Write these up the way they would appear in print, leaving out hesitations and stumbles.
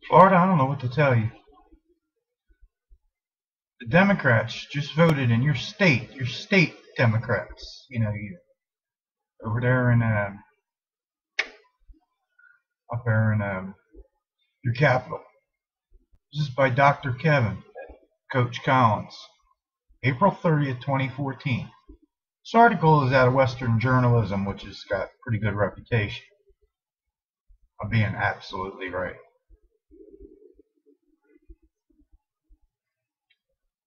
Florida, I don't know what to tell you. The Democrats just voted in your state Democrats. You know, you over there in up there in your capital. This is by Dr. Kevin, Coach Collins, April 30th, 2014. This article is out of Western journalism, which has got a pretty good reputation of being absolutely right.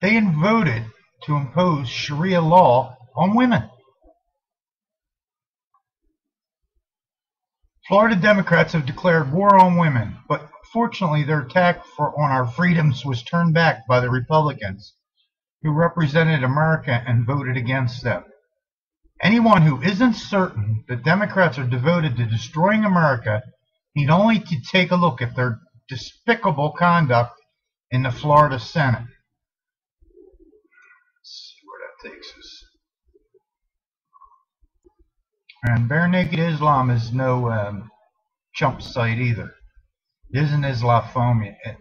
They voted to impose Sharia law on women. Florida Democrats have declared war on women, but fortunately their attack on our freedoms was turned back by the Republicans, who represented America and voted against them. Anyone who isn't certain that Democrats are devoted to destroying America need only to take a look at their despicable conduct in the Florida Senate. Let's see where that takes us. And bare naked Islam is no chump site either. It isn't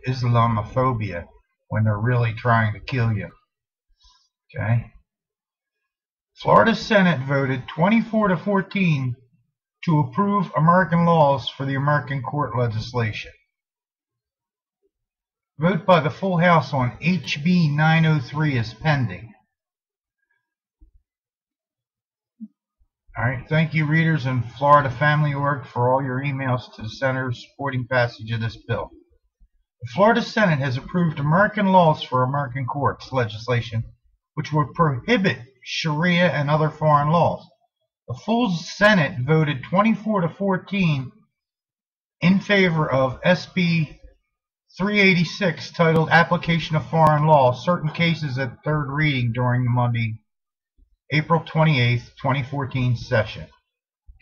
Islamophobia when they're really trying to kill you. Okay? Florida Senate voted 24-14 to approve American laws for the American court legislation. Vote by the full House on HB 903 is pending. All right, thank you, readers and Florida Family Org, for all your emails to the Senator supporting passage of this bill. The Florida Senate has approved American laws for American courts legislation, which would prohibit Sharia and other foreign laws. The full Senate voted 24-14 in favor of SB 386, titled Application of Foreign Law, Certain Cases at Third Reading during the Monday, April 28th, 2014 session.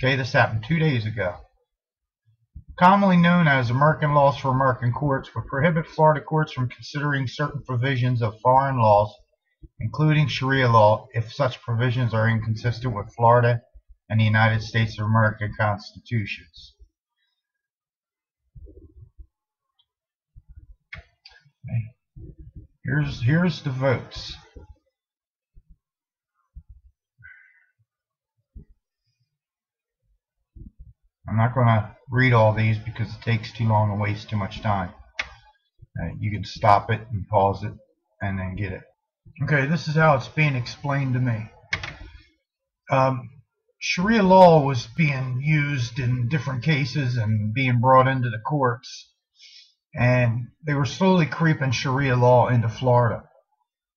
Okay, this happened 2 days ago. Commonly known as American Laws for American Courts, would prohibit Florida courts from considering certain provisions of foreign laws, including Sharia law, if such provisions are inconsistent with Florida and the United States of America constitutions. Okay. Here's the votes. I'm not going to read all these because it takes too long and wastes too much time. You can stop it and pause it and then get it. Okay, this is how it's being explained to me. Sharia law was being used in different cases and being brought into the courts, and they were slowly creeping Sharia law into Florida.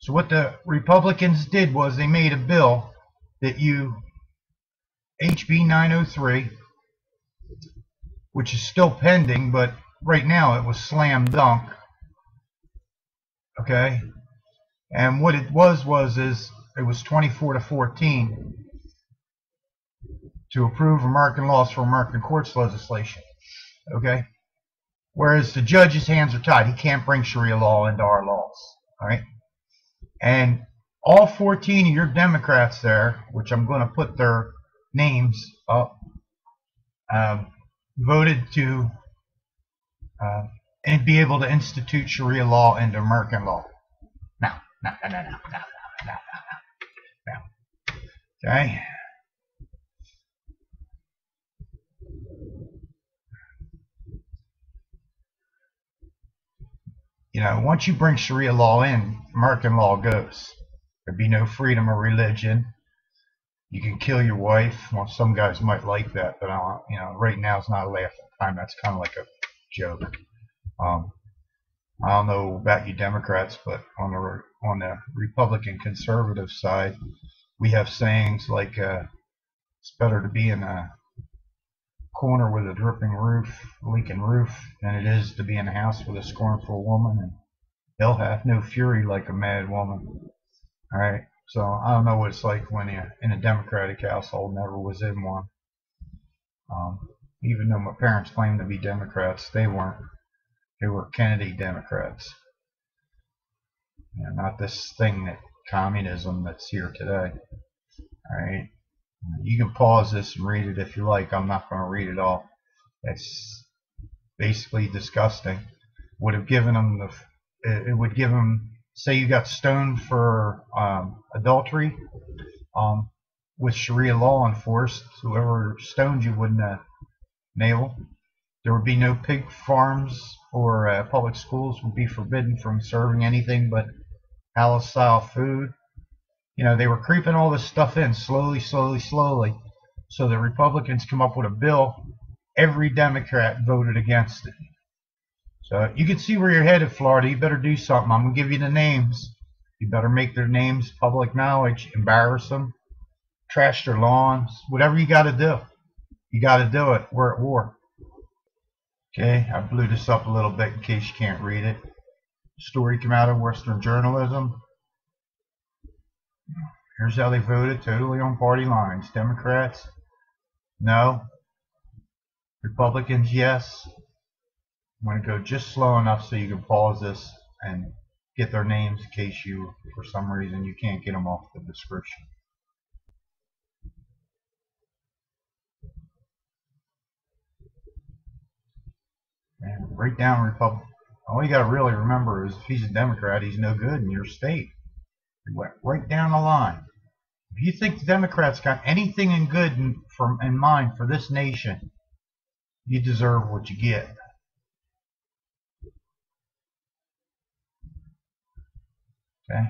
So what the Republicans did was they made a bill that HB 903, which is still pending, but right now it was slam dunk. Okay, and what it was it was 24-14 to approve American laws for American courts legislation. Okay, whereas the judge's hands are tied; he can't bring Sharia law into our laws. All right, and all 14 of your Democrats there, which I'm going to put their names up, voted to and be able to institute Sharia law into American law. No. Okay. You know, once you bring Sharia law in, American law goes. There'd be no freedom of religion. You can kill your wife. Well, some guys might like that, but you know, right now it's not a laughing time. That's kind of like a joke. I don't know about you Democrats, but on the Republican conservative side, we have sayings like it's better to be in a corner with a dripping roof, leaking roof, than it is to be in a house with a scornful woman, and they'll have no fury like a mad woman. All right, so I don't know what it's like when you're in a Democratic household. Never was in one. Even though my parents claimed to be Democrats, they weren't. They were Kennedy Democrats. You know, not this thing that communism that's here today. All right, you can pause this and read it if you like. I'm not going to read it all. It's basically disgusting. would have given them it would give them, say you got stoned for adultery, with Sharia law enforced, whoever stoned you wouldn't nail. There would be no pig farms, or public schools would be forbidden from serving anything but halal style food. You know, they were creeping all this stuff in slowly, slowly, slowly. So the Republicans come up with a bill. Every Democrat voted against it. So you can see where you're headed, Florida. You better do something. I'm going to give you the names. You better make their names public knowledge, embarrass them, trash their lawns, whatever you got to do. You got to do it. We're at war. Okay, I blew this up a little bit in case you can't read it. Story came out of Western journalism. Here's how they voted, totally on party lines. Democrats, no. Republicans, yes. I'm going to go just slow enough so you can pause this and get their names in case you, for some reason, you can't get them off the description. And write down Republican. All you got to really remember is if he's a Democrat, he's no good in your state. He went right down the line. If you think the Democrats got anything in good in mind for this nation, you deserve what you get. Okay?